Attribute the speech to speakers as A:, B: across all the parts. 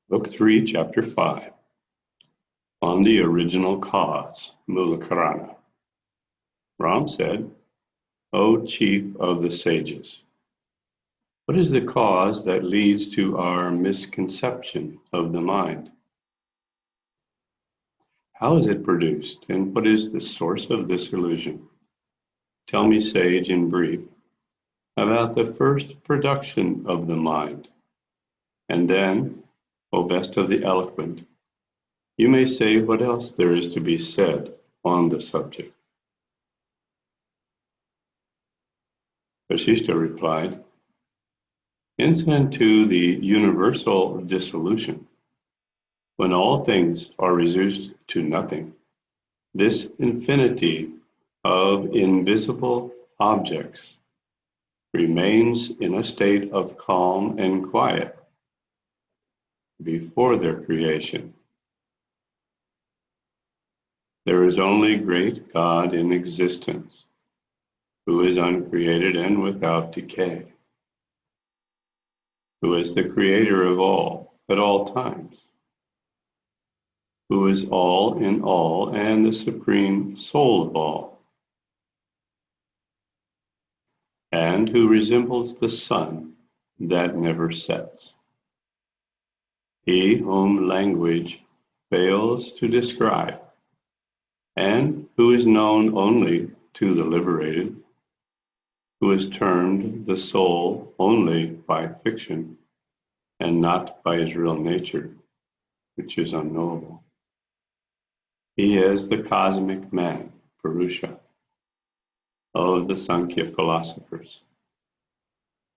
A: Book 3, Chapter 5, on the original cause, Mulakarana. Ram said, O chief of the sages, what is the cause that leads to our misconception of the mind? How is it produced, and what is the source of this illusion? Tell me, sage, in brief, about the first production of the mind, and then, O best of the eloquent, you may say what else there is to be said on the subject. Vasishtha replied, incident to the universal dissolution, when all things are reduced to nothing, this infinity of invisible objects remains in a state of calm and quiet before their creation. There is only great God in existence, who is uncreated and without decay, who is the creator of all at all times, who is all in all and the supreme soul of all, and who resembles the sun that never sets. He whom language fails to describe, and who is known only to the liberated, who is termed the soul only by fiction and not by his real nature, which is unknowable. He is the cosmic man, Purusha, of the Sankhya philosophers,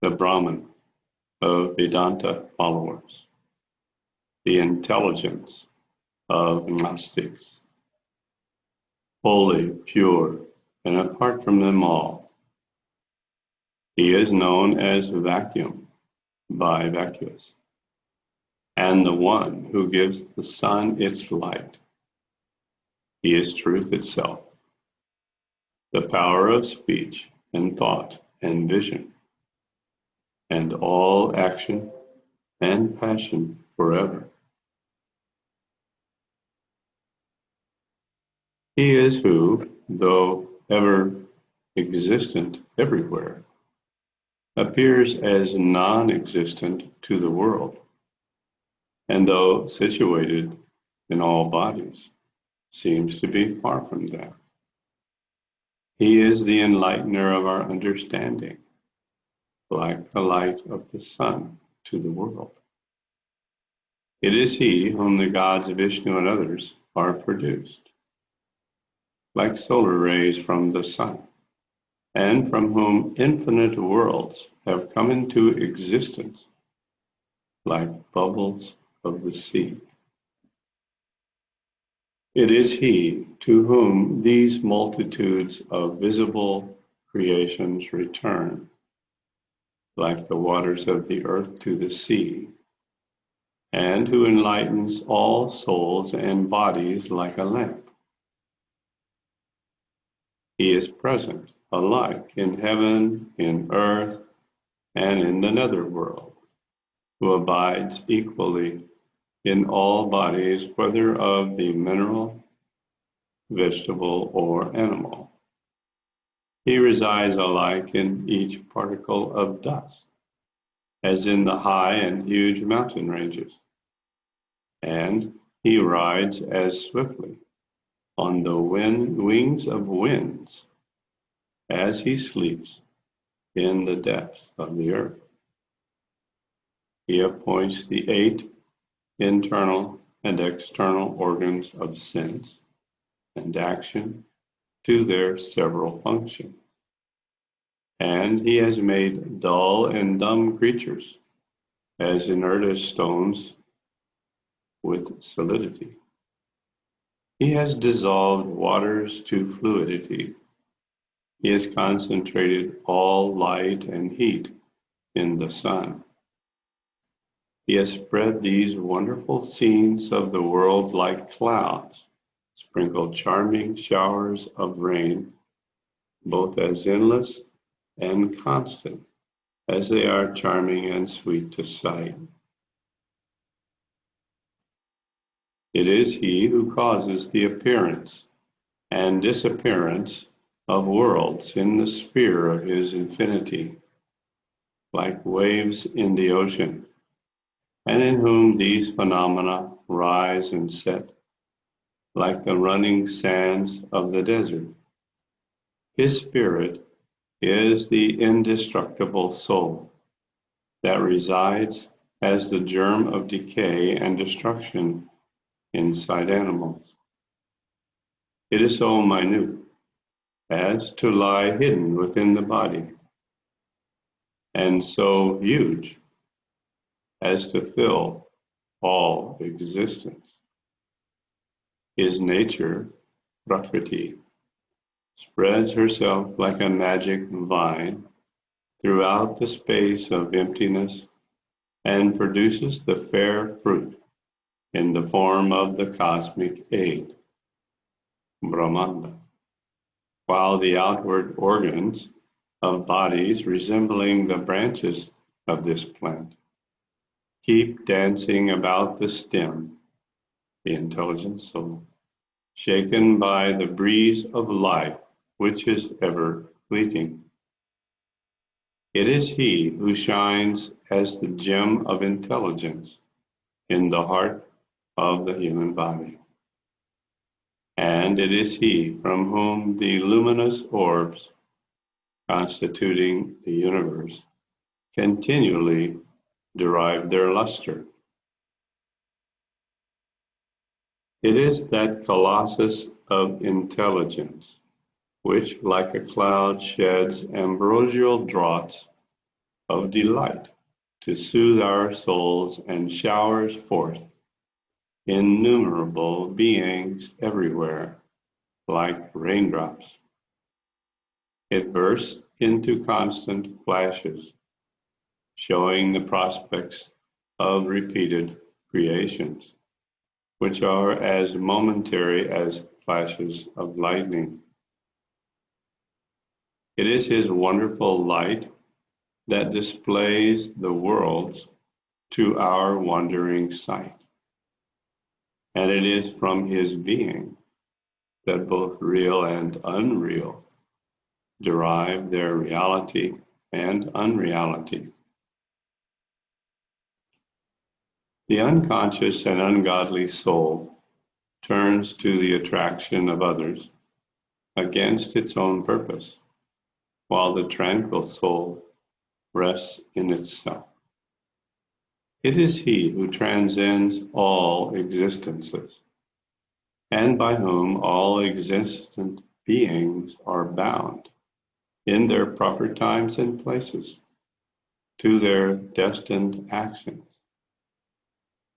A: the Brahman of Vedanta followers, the intelligence of Gnostics, holy, pure, and apart from them all. He is known as vacuum by vacuous, and the one who gives the sun its light. He is truth itself, the power of speech and thought and vision, and all action and passion forever. He is who, though ever existent everywhere, appears as non-existent to the world, and though situated in all bodies, seems to be far from them. He is the enlightener of our understanding, like the light of the sun to the world. It is he whom the gods Vishnu and others are produced, like solar rays from the sun, and from whom infinite worlds have come into existence, like bubbles of the sea. It is he to whom these multitudes of visible creations return, like the waters of the earth to the sea, and who enlightens all souls and bodies like a lamp. He is present alike in heaven, in earth, and in the netherworld, who abides equally in all bodies, whether of the mineral, vegetable, or animal. He resides alike in each particle of dust, as in the high and huge mountain ranges, and he rides as swiftly on the wings of winds as he sleeps in the depths of the earth. He appoints the 8 internal and external organs of sense and action to their several functions. And he has made dull and dumb creatures as inert as stones with solidity. He has dissolved waters to fluidity. He has concentrated all light and heat in the sun. He has spread these wonderful scenes of the world like clouds, sprinkled charming showers of rain, both as endless and constant as they are charming and sweet to sight. It is he who causes the appearance and disappearance of worlds in the sphere of his infinity, like waves in the ocean, and in whom these phenomena rise and set, like the running sands of the desert. His spirit is the indestructible soul that resides as the germ of decay and destruction inside animals. It is so minute as to lie hidden within the body, and so huge as to fill all existence. His nature, Prakriti, spreads herself like a magic vine throughout the space of emptiness and produces the fair fruit in the form of the cosmic aid, Brahman, while the outward organs of bodies resembling the branches of this plant keep dancing about the stem, the intelligent soul, shaken by the breeze of life which is ever fleeting. It is he who shines as the gem of intelligence in the heart of the human body. And it is he from whom the luminous orbs constituting the universe continually derive their luster. It is that colossus of intelligence which, like a cloud, sheds ambrosial draughts of delight to soothe our souls and showers forth innumerable beings everywhere, like raindrops. It bursts into constant flashes, showing the prospects of repeated creations, which are as momentary as flashes of lightning. It is his wonderful light that displays the worlds to our wondering sight. And it is from his being that both real and unreal derive their reality and unreality. The unconscious and ungodly soul turns to the attraction of others against its own purpose, while the tranquil soul rests in itself. It is he who transcends all existences, and by whom all existent beings are bound in their proper times and places to their destined actions,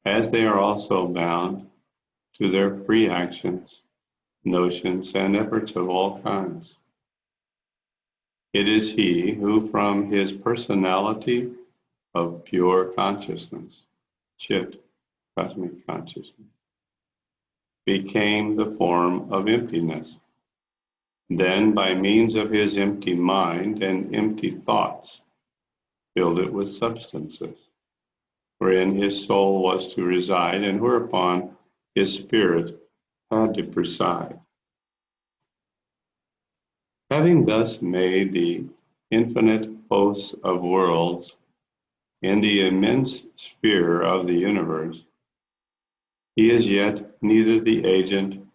A: as they are also bound to their free actions, notions, and efforts of all kinds. It is he who, from his personality of pure consciousness, Chit, cosmic consciousness, became the form of emptiness. Then, by means of his empty mind and empty thoughts, filled it with substances, wherein his soul was to reside and whereupon his spirit had to preside. Having thus made the infinite hosts of worlds in the immense sphere of the universe, he is yet neither the agent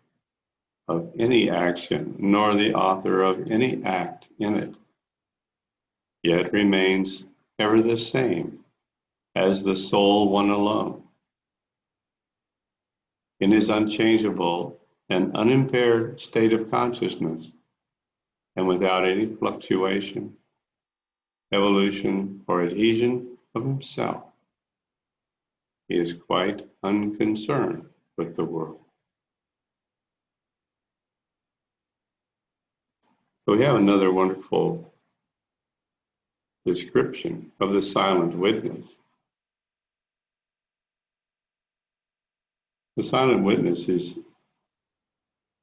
A: of any action nor the author of any act in it, yet remains ever the same as the sole one alone. In his unchangeable and unimpaired state of consciousness, and without any fluctuation, evolution, or adhesion of himself, he is quite unconcerned with the world. So we have another wonderful description of the silent witness. The silent witness is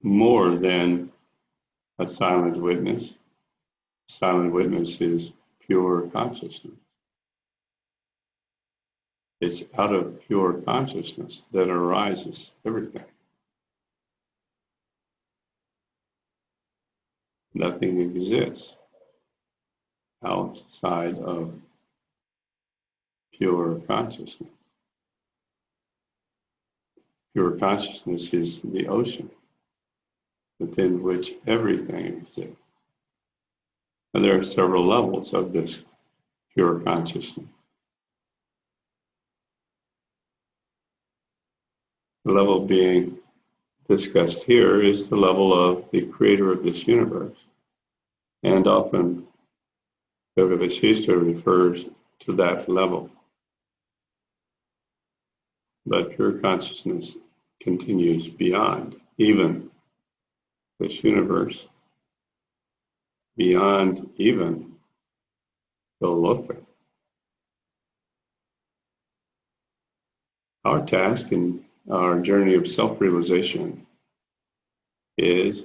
A: more than a silent witness. Silent witness is pure consciousness. It's out of pure consciousness that arises everything. Nothing exists outside of pure consciousness. Pure consciousness is the ocean within which everything exists. And there are several levels of this pure consciousness. The level being discussed here is the level of the creator of this universe. And often Yoga-Vasishtha refers to that level. But pure consciousness continues beyond even this universe, beyond even the Loka. Our task in our journey of self-realization is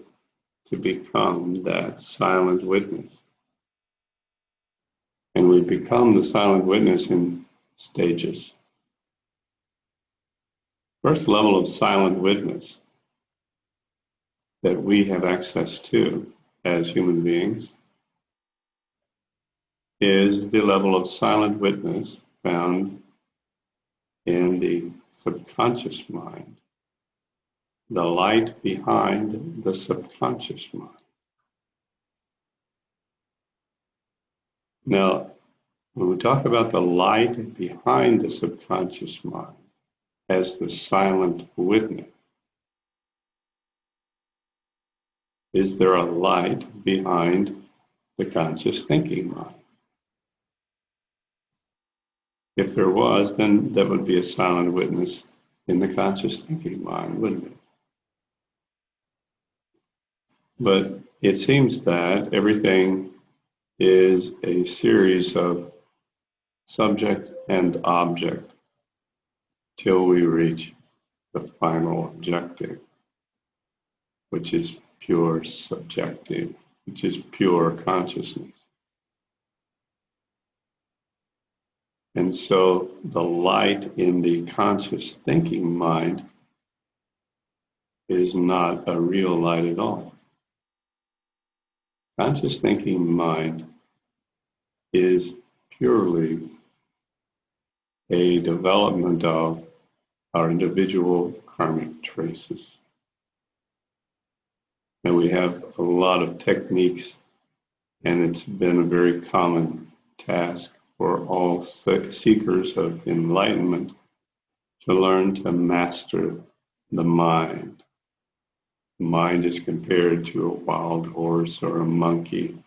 A: to become that silent witness. And we become the silent witness in stages. First level of silent witness that we have access to as human beings is the level of silent witness found in the subconscious mind, the light behind the subconscious mind. Now, when we talk about the light behind the subconscious mind as the silent witness, is there a light behind the conscious thinking mind? If there was, then that would be a silent witness in the conscious thinking mind, wouldn't it? But it seems that everything is a series of subject and object till we reach the final objective, which is pure subjective, which is pure consciousness. And so the light in the conscious thinking mind is not a real light at all. Conscious thinking mind is purely a development of our individual karmic traces. And we have a lot of techniques, and it's been a very common task for all seekers of enlightenment to learn to master the mind. The mind is compared to a wild horse or a monkey.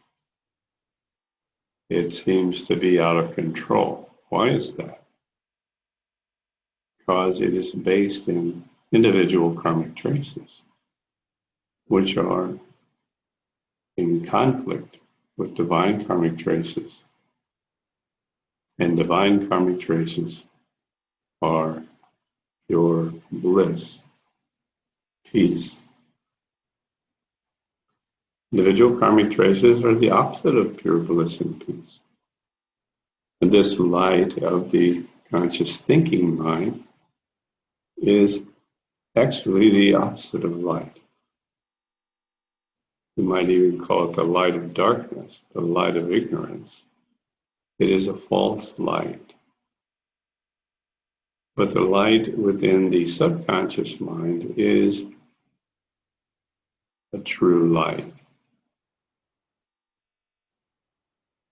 A: It seems to be out of control. Why is that? Because it is based in individual karmic traces, which are in conflict with divine karmic traces. And divine karmic traces are pure bliss, peace. Individual karmic traces are the opposite of pure bliss and peace. And this light of the conscious thinking mind is actually the opposite of light. You might even call it the light of darkness, the light of ignorance. It is a false light. But the light within the subconscious mind is a true light.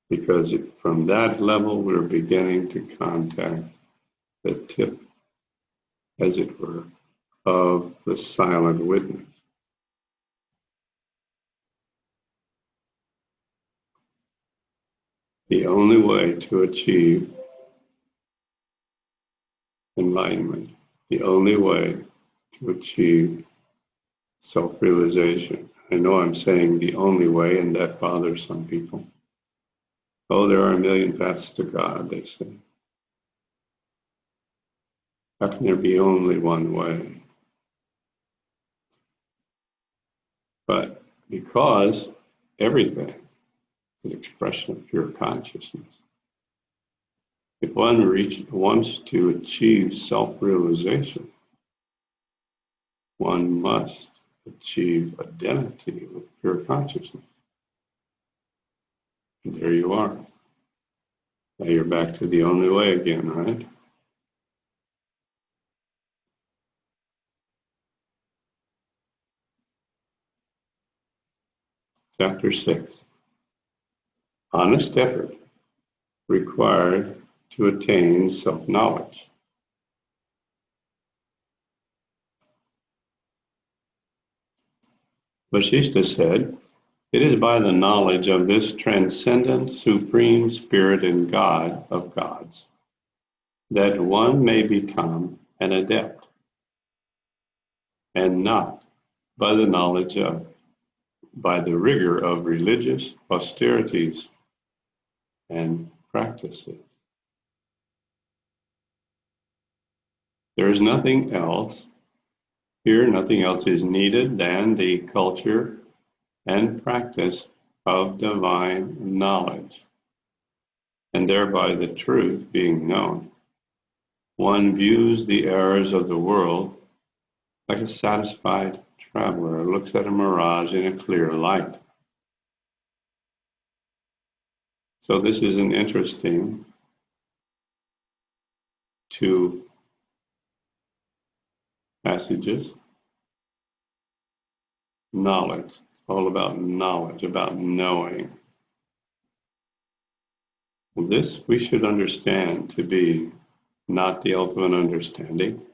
A: Because from that level, we're beginning to contact the tip, as it were, of the silent witness. The only way to achieve enlightenment, the only way to achieve self-realization. I know I'm saying the only way, and that bothers some people. Oh, there are a million paths to God, they say. How can there be only one way? But because everything is an expression of pure consciousness, If one wants to achieve self-realization, one must achieve identity with pure consciousness. And there you are. Now you're back to the only way again, right? Chapter 6. Honest effort required to attain self-knowledge. Vasishtha said, "It is by the knowledge of this transcendent, supreme spirit and God of gods that one may become an adept, and not by the rigor of religious austerities and practices. There is nothing else here, nothing else is needed than the culture and practice of divine knowledge, and thereby the truth being known. One views the errors of the world like a satisfied traveler looks at a mirage in a clear light." So this is an interesting two passages. Knowledge. It's all about knowledge, about knowing. Well, this we should understand to be not the ultimate understanding,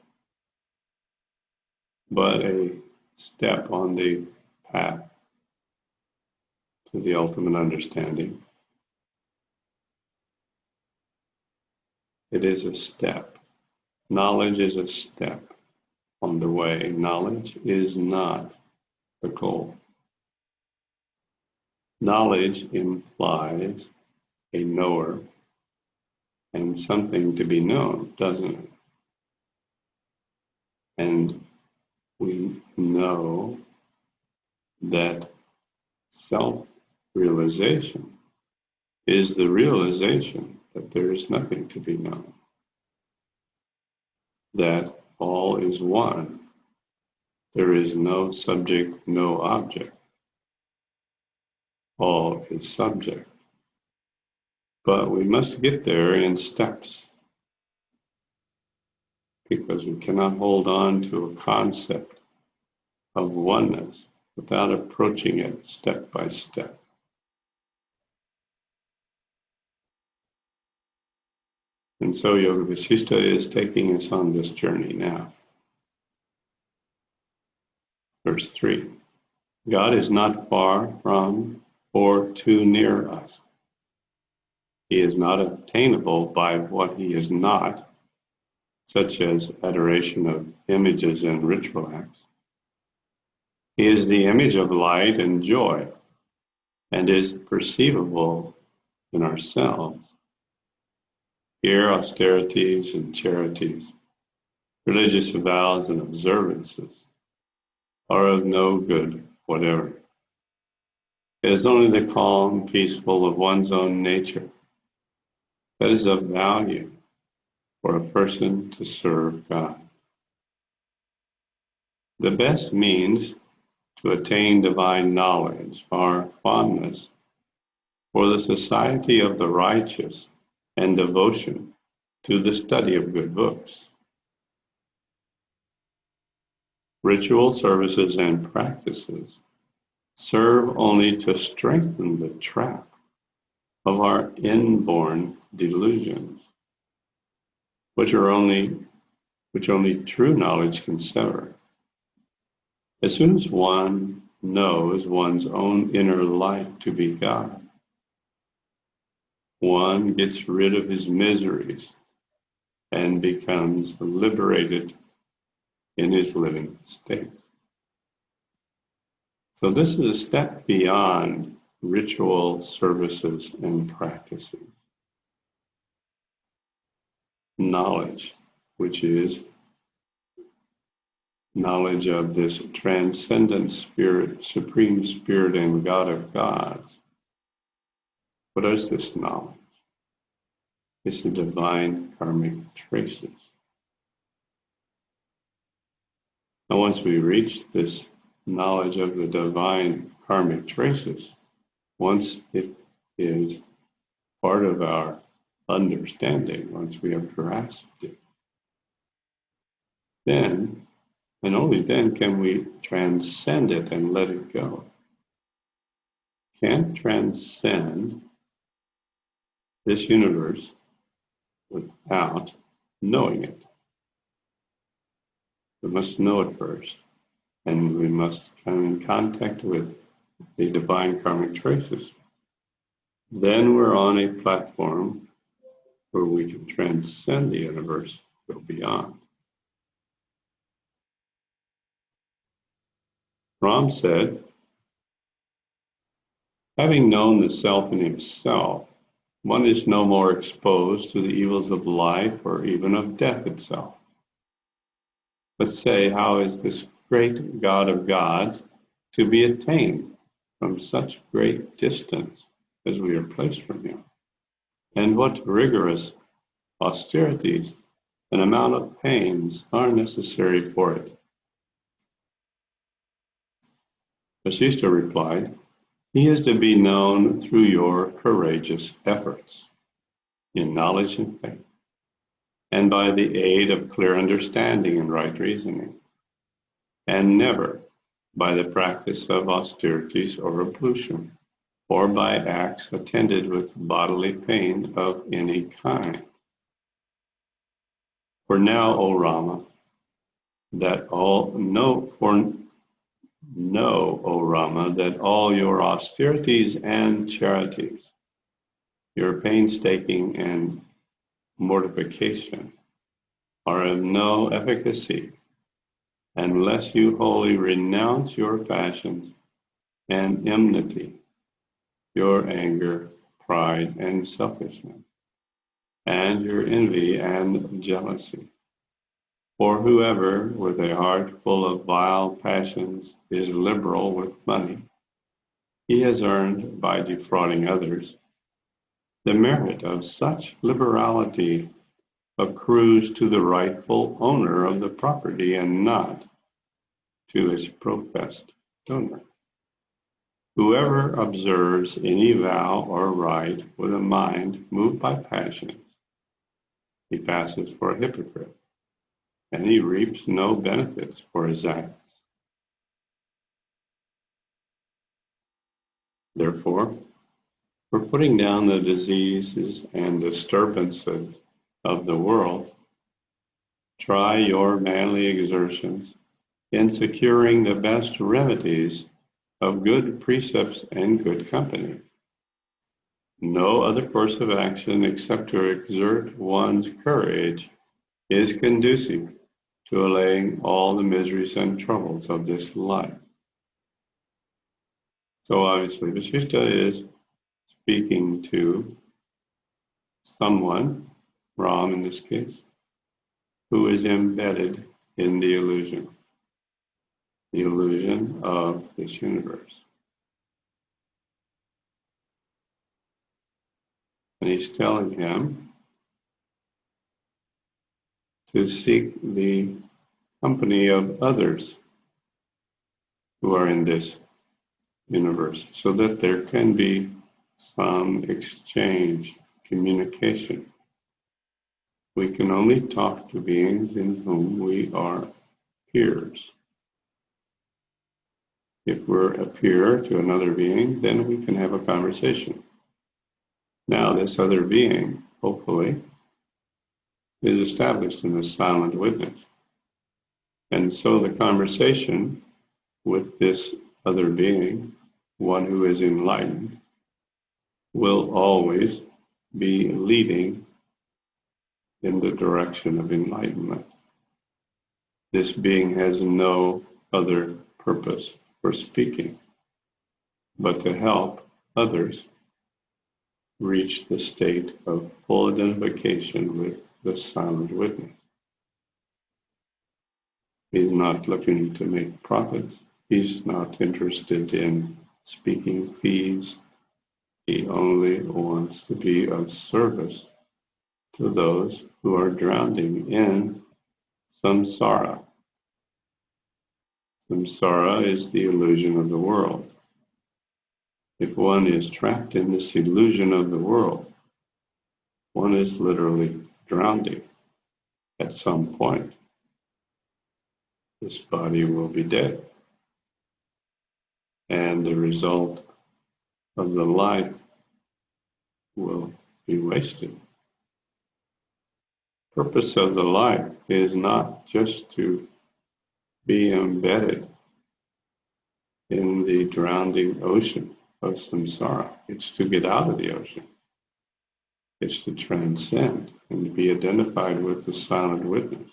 A: but a step on the path to the ultimate understanding. It is a step. Knowledge is a step on the way. Knowledge is not the goal. Knowledge implies a knower and something to be known, doesn't it? And we know that self-realization is the realization that there is nothing to be known, that all is one. There is no subject, no object. All is subject. But we must get there in steps, because we cannot hold on to a concept of oneness without approaching it step by step. And so Yoga Vasishtha is taking us on this journey now. Verse 3. God is not far from or too near us. He is not attainable by what he is not, such as adoration of images and ritual acts. He is the image of light and joy, and is perceivable in ourselves. Here, austerities and charities, religious vows and observances are of no good whatever. It is only the calm, peaceful of one's own nature that is of value for a person to serve God. The best means to attain divine knowledge are fondness for the society of the righteous and devotion to the study of good books. Ritual services and practices serve only to strengthen the trap of our inborn delusions, which only true knowledge can sever. As soon as one knows one's own inner light to be God, one gets rid of his miseries and becomes liberated in his living state. So this is a step beyond ritual services and practices. Knowledge, which is knowledge of this transcendent spirit, supreme spirit and God of gods. What is this knowledge? It's the divine karmic traces. Now, once we reach this knowledge of the divine karmic traces, once it is part of our understanding, once we have grasped it, then, and only then, can we transcend it and let it go. Can't transcend this universe without knowing it. We must know it first, and we must come in contact with the divine karmic traces. Then we're on a platform where we can transcend the universe, go beyond. Ram said, having known the self in himself, one is no more exposed to the evils of life or even of death itself. But say, how is this great God of gods to be attained from such great distance as we are placed from him? And what rigorous austerities and amount of pains are necessary for it? Vasishtha replied, he is to be known through your courageous efforts in knowledge and faith, and by the aid of clear understanding and right reasoning, and never by the practice of austerities or ablution, or by acts attended with bodily pain of any kind. For now, O Rama, know, O Rama, that all your austerities and charities, your painstaking and mortification, are of no efficacy unless you wholly renounce your passions and enmity, your anger, pride, and selfishness, and your envy and jealousy. For whoever, with a heart full of vile passions, is liberal with money, he has earned, by defrauding others, the merit of such liberality accrues to the rightful owner of the property and not to its professed donor. Whoever observes any vow or rite with a mind moved by passions, he passes for a hypocrite, and he reaps no benefits for his acts. Therefore, for putting down the diseases and disturbances of the world, try your manly exertions in securing the best remedies of good precepts and good company. No other course of action except to exert one's courage is conducive to allaying all the miseries and troubles of this life. So obviously, Vasishtha is speaking to someone, Ram in this case, who is embedded in the illusion of this universe. And he's telling him to seek the company of others who are in this universe so that there can be some exchange, communication. We can only talk to beings in whom we are peers. If we're a peer to another being, then we can have a conversation. Now, this other being, hopefully, is established in the silent witness. And so the conversation with this other being, one who is enlightened, will always be leading in the direction of enlightenment. This being has no other purpose for speaking, but to help others reach the state of full identification with the silent witness. He's not looking to make profits. He's not interested in speaking fees. He only wants to be of service to those who are drowning in samsara. Samsara is the illusion of the world. If one is trapped in this illusion of the world, one is literally drowning. At some point, this body will be dead. And the result of the life will be wasted. Purpose of the life is not just to be embedded in the drowning ocean of samsara. It's to get out of the ocean. It's to transcend and to be identified with the silent witness.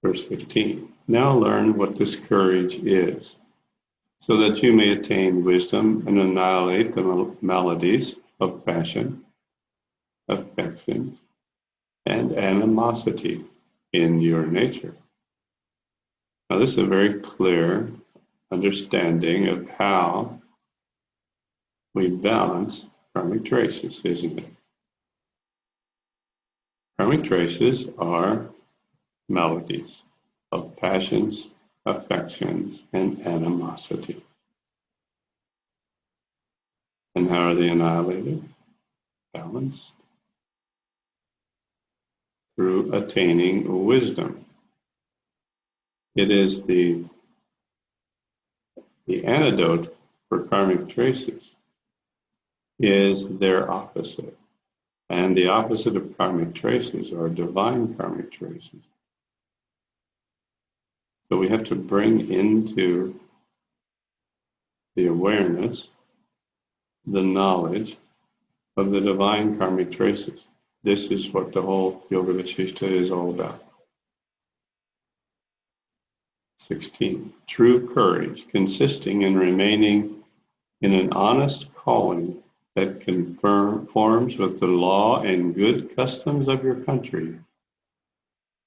A: Verse 15. Now learn what this courage is, so that you may attain wisdom and annihilate the maladies of passion, affection, and animosity in your nature. Now, this is a very clear understanding of how we balance karmic traces, isn't it? Karmic traces are maladies of passions, affections, and animosity. And how are they annihilated? Balanced. Through attaining wisdom. It is the antidote for karmic traces is their opposite. And the opposite of karmic traces are divine karmic traces. So we have to bring into the awareness, the knowledge of the divine karmic traces. This is what the whole Yoga Vashishta is all about. 16. True courage, consisting in remaining in an honest calling that conforms with the law and good customs of your country,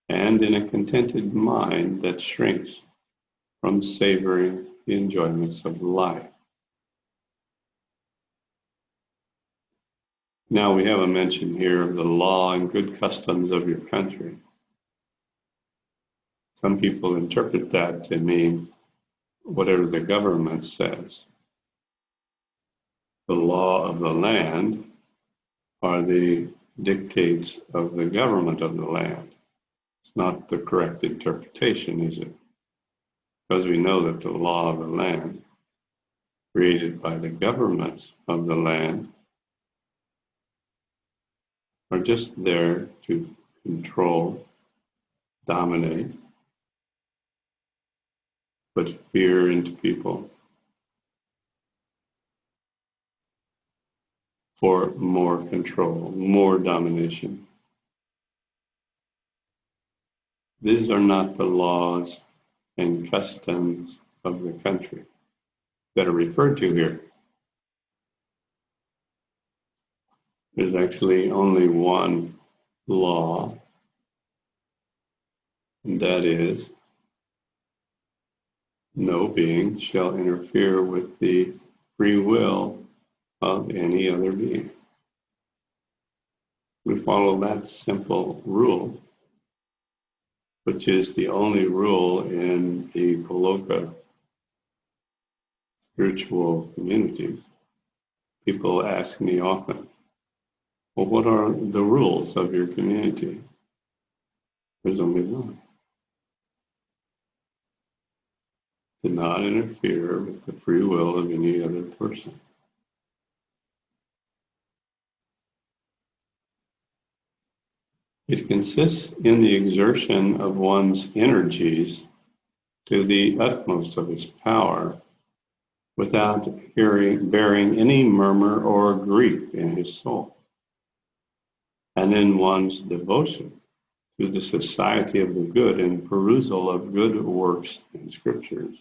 A: and in a contented mind that shrinks from savoring the enjoyments of life. Now we have a mention here of the law and good customs of your country. Some people interpret that to mean whatever the government says. The law of the land are the dictates of the government of the land. It's not the correct interpretation, is it? Because we know that the law of the land, created by the governments of the land, are just there to control, dominate, put fear into people for more control, more domination. These are not the laws and customs of the country that are referred to here. There's actually only one law, and that is, no being shall interfere with the free will of any other being. We follow that simple rule, which is the only rule in the Goloka spiritual communities. People ask me often, well, what are the rules of your community? There's only one. To not interfere with the free will of any other person. It consists in the exertion of one's energies to the utmost of his power without bearing any murmur or grief in his soul, and in one's devotion to the society of the good and perusal of good works and scriptures.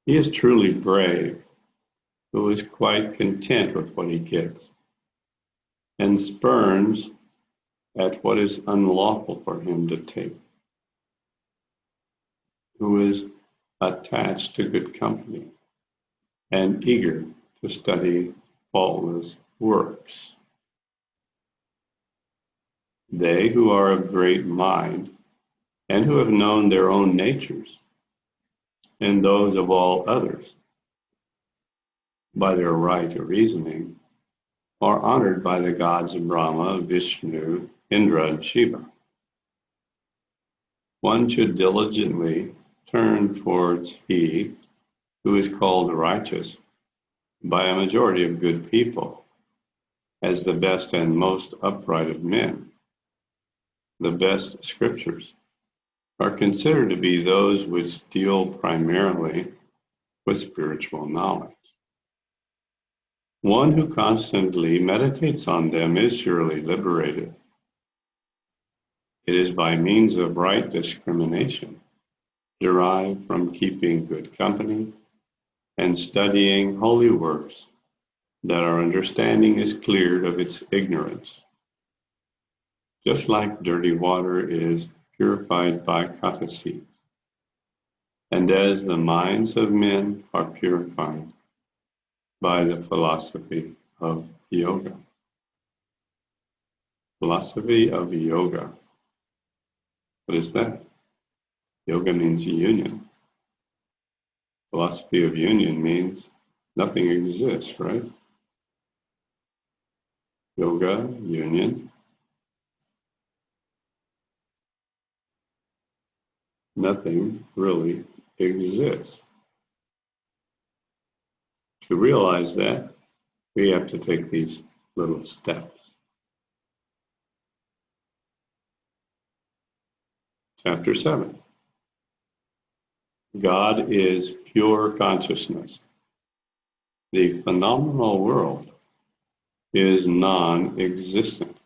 A: He is truly brave, who is quite content with what he gets, and spurns at what is unlawful for him to take, who is attached to good company, and eager to study faultless works. They who are of great mind and who have known their own natures and those of all others by their right reasoning are honored by the gods of Brahma, Vishnu, Indra, and Shiva. One should diligently turn towards he who is called righteous by a majority of good people as the best and most upright of men. The best scriptures are considered to be those which deal primarily with spiritual knowledge. One who constantly meditates on them is surely liberated. It is by means of right discrimination, derived from keeping good company and studying holy works, that our understanding is cleared of its ignorance. Just like dirty water is purified by kata seeds, and as the minds of men are purified by the philosophy of yoga. Philosophy of yoga. What is that? Yoga means union. Philosophy of union means nothing exists, right? Yoga, union. Nothing really exists. To realize that, we have to take these little steps. Chapter 7. God is pure consciousness. The phenomenal world is non-existent.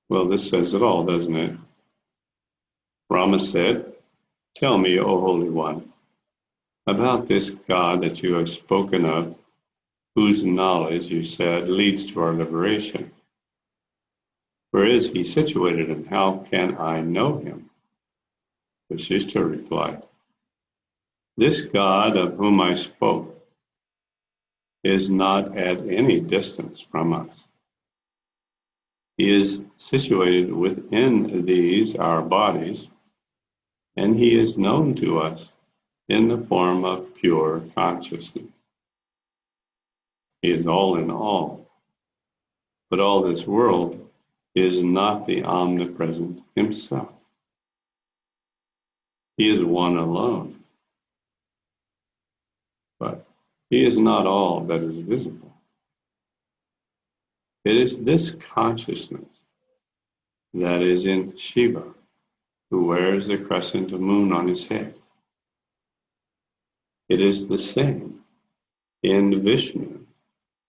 A: Well, this says it all, doesn't it? Rama said, "Tell me, O Holy One, about this God that you have spoken of, whose knowledge, you said, leads to our liberation. Where is he situated, and how can I know him?" Vasishtha replied, "This God of whom I spoke is not at any distance from us. He is situated within these, our bodies, and he is known to us in the form of pure consciousness. He is all in all, but all this world is not the omnipresent himself. He is one alone, but he is not all that is visible. It is this consciousness that is in Shiva, who wears the crescent moon on his head. It is the same in Vishnu,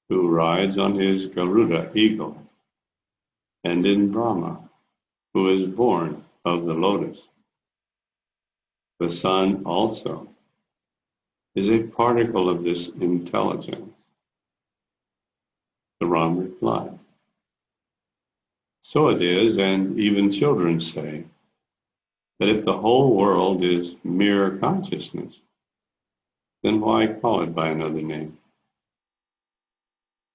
A: who rides on his Garuda eagle, and in Brahma, who is born of the lotus. The sun also is a particle of this intelligence." The Ram replied, "So it is, and even children say that if the whole world is mere consciousness, then why call it by another name?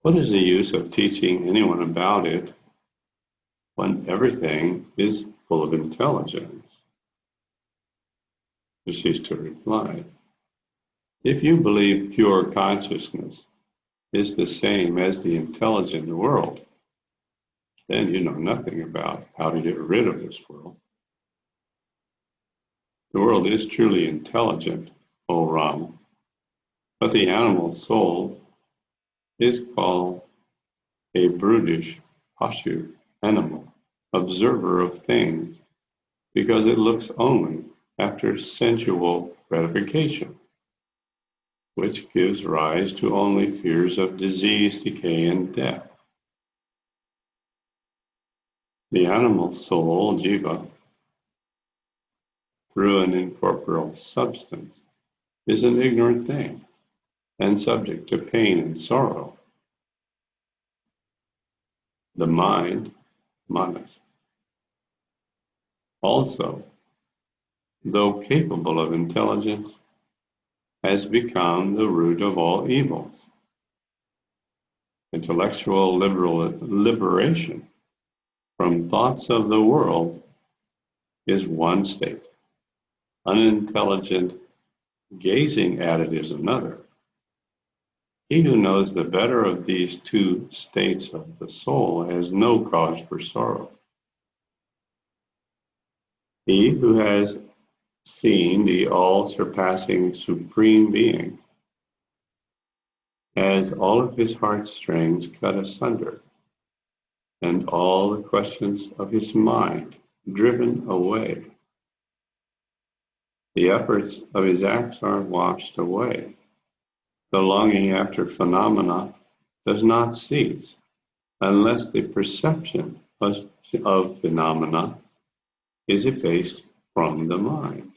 A: What is the use of teaching anyone about it when everything is full of intelligence?" Vasishtha replied, "If you believe pure consciousness is the same as the intelligent world, then you know nothing about how to get rid of this world. The world is truly intelligent, O Ram, but the animal soul is called a brutish pashu, animal, observer of things, because it looks only after sensual gratification, which gives rise to only fears of disease, decay, and death. The animal soul, jiva, through an incorporeal substance, is an ignorant thing and subject to pain and sorrow. The mind, manas, also though capable of intelligence, has become the root of all evils. Intellectual liberation from thoughts of the world is one state. Unintelligent gazing at it is another. He who knows the better of these two states of the soul has no cause for sorrow. He who has seen the all-surpassing Supreme Being has all of his heartstrings cut asunder, and all the questions of his mind driven away. The efforts of his acts are washed away. The longing after phenomena does not cease unless the perception of phenomena is effaced from the mind.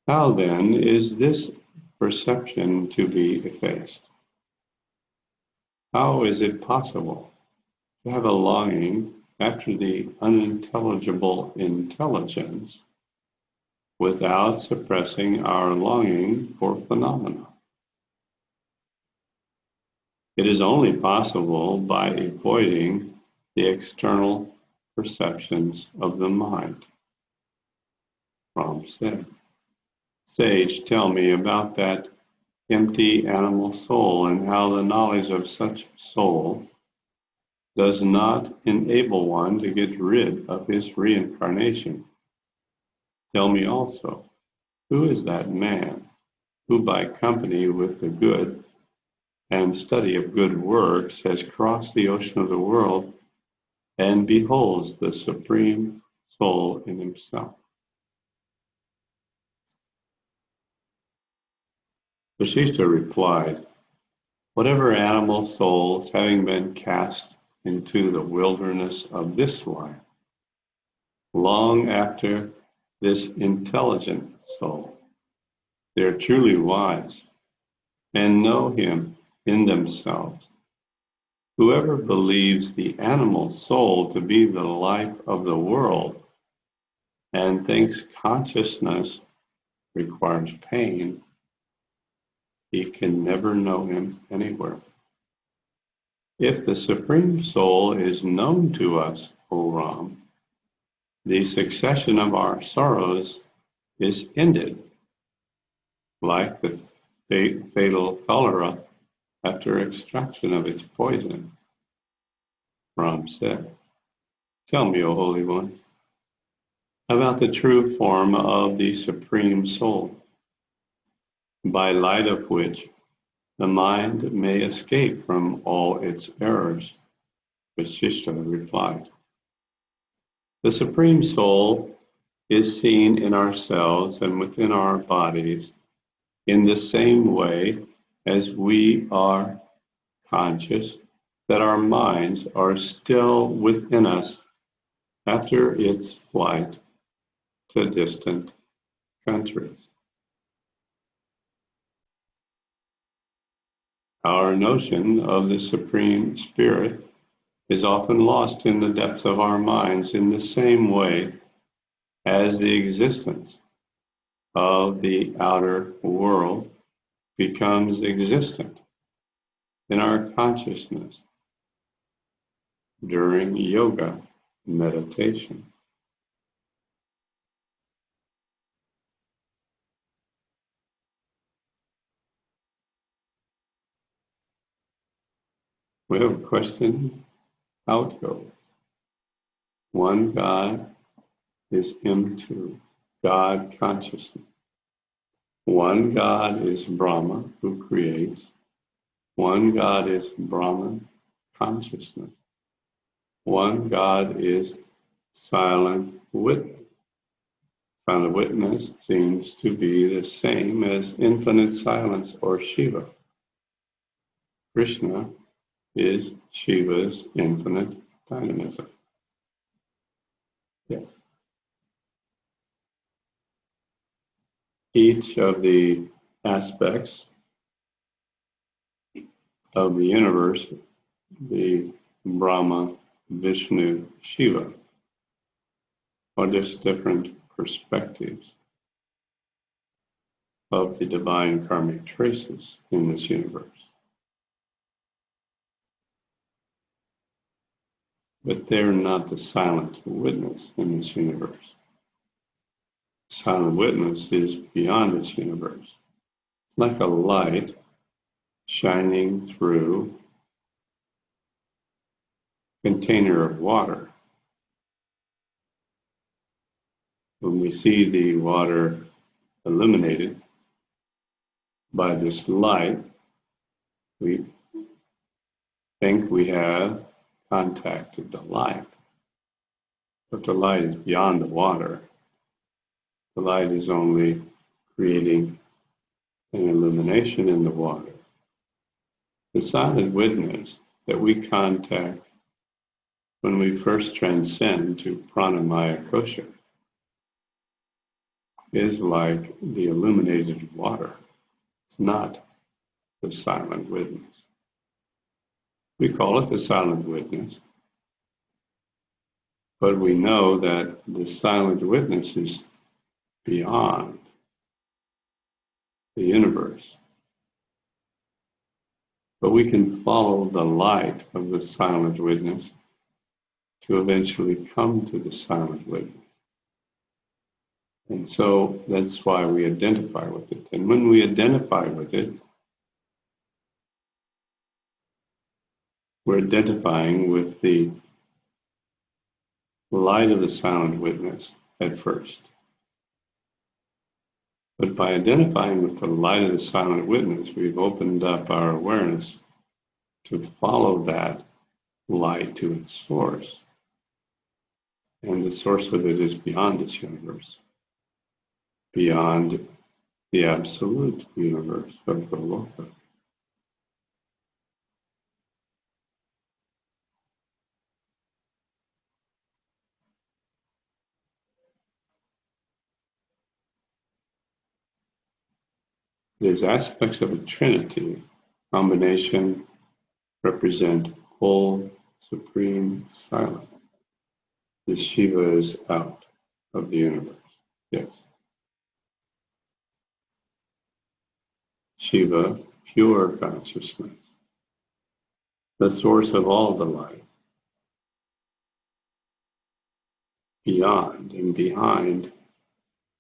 A: How then is this perception to be effaced? How is it possible to have a longing after the unintelligible intelligence without suppressing our longing for phenomena? It is only possible by avoiding the external perceptions of the mind. Ram said, "Sage, tell me about that empty animal soul and how the knowledge of such soul does not enable one to get rid of his reincarnation. Tell me also, who is that man who by company with the good and study of good works has crossed the ocean of the world and beholds the Supreme Soul in himself?" Vasishtha replied, "Whatever animal souls having been cast into the wilderness of this life, long after this intelligent soul, they are truly wise and know him in themselves. Whoever believes the animal soul to be the life of the world and thinks consciousness requires pain, he can never know him anywhere. If the Supreme Soul is known to us, O Ram, the succession of our sorrows is ended, like the fatal cholera after extraction of its poison." Ram said, "Tell me, O Holy One, about the true form of the Supreme Soul, by light of which the mind may escape from all its errors." Vasishtha replied, "The Supreme Soul is seen in ourselves and within our bodies in the same way as we are conscious that our minds are still within us after its flight to distant countries. Our notion of the Supreme Spirit is often lost in the depths of our minds in the same way as the existence of the outer world becomes existent in our consciousness during yoga meditation. We have a question. How it goes. One God is M2, God consciousness. One God is Brahma, who creates. One God is Brahman consciousness. One God is silent witness. Silent witness seems to be the same as infinite silence or Shiva. Krishna is Shiva's infinite dynamism. Yes. Each of the aspects of the universe, the Brahma, Vishnu, Shiva, or just different perspectives of the divine karmic traces in this universe. But they're not the silent witness in this universe. Silent witness is beyond this universe, like a light shining through a container of water. When we see the water illuminated by this light, we think we have contacted the light. But the light is beyond the water. The light is only creating an illumination in the water. The silent witness that we contact when we first transcend to pranamaya kosha is like the illuminated water. It's not the silent witness. We call it the silent witness, but we know that the silent witness is beyond the universe. But we can follow the light of the silent witness to eventually come to the silent witness. And so that's why we identify with it. And when we identify with it, we're identifying with the light of the silent witness at first. But by identifying with the light of the silent witness, we've opened up our awareness to follow that light to its source. And the source of it is beyond this universe, beyond the absolute universe of the Loka. These aspects of a trinity combination represent whole, supreme silence. This Shiva is out of the universe. Yes. Shiva, pure consciousness, the source of all the light, beyond and behind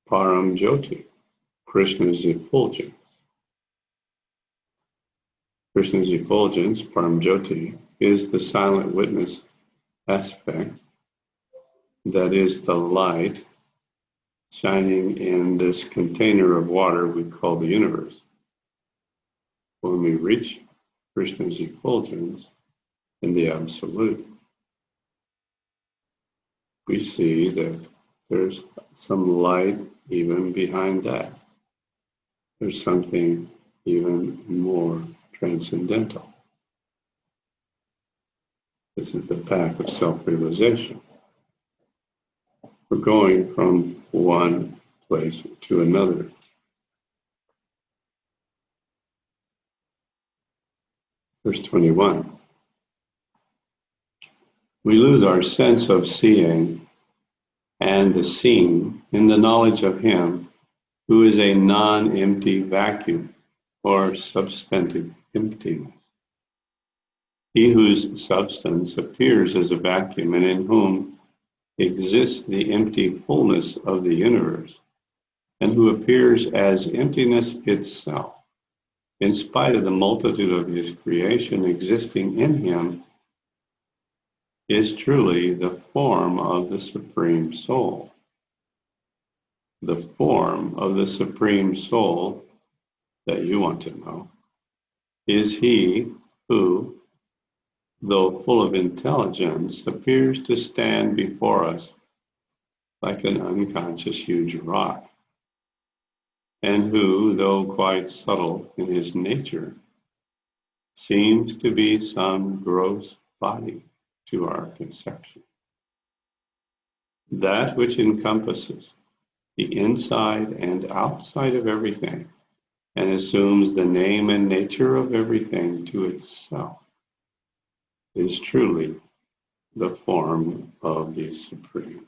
A: Param Jyoti, Krishna's effulgence. Krishna's effulgence, Param Jyoti, is the silent witness aspect that is the light shining in this container of water we call the universe. When we reach Krishna's effulgence in the Absolute, we see that there's some light even behind that. There's something even more transcendental. This is the path of self-realization. We're going from one place to another. Verse 21. We lose our sense of seeing and the seen in the knowledge of Him who is a non-empty vacuum or substantive emptiness. He whose substance appears as a vacuum and in whom exists the empty fullness of the universe, and who appears as emptiness itself, in spite of the multitude of His creation existing in Him, is truly the form of the Supreme Soul. The form of the Supreme Soul that you want to know is He who, though full of intelligence, appears to stand before us like an unconscious huge rock, and who, though quite subtle in his nature, seems to be some gross body to our conception. That which encompasses the inside and outside of everything and assumes the name and nature of everything to itself is truly the form of the Supreme.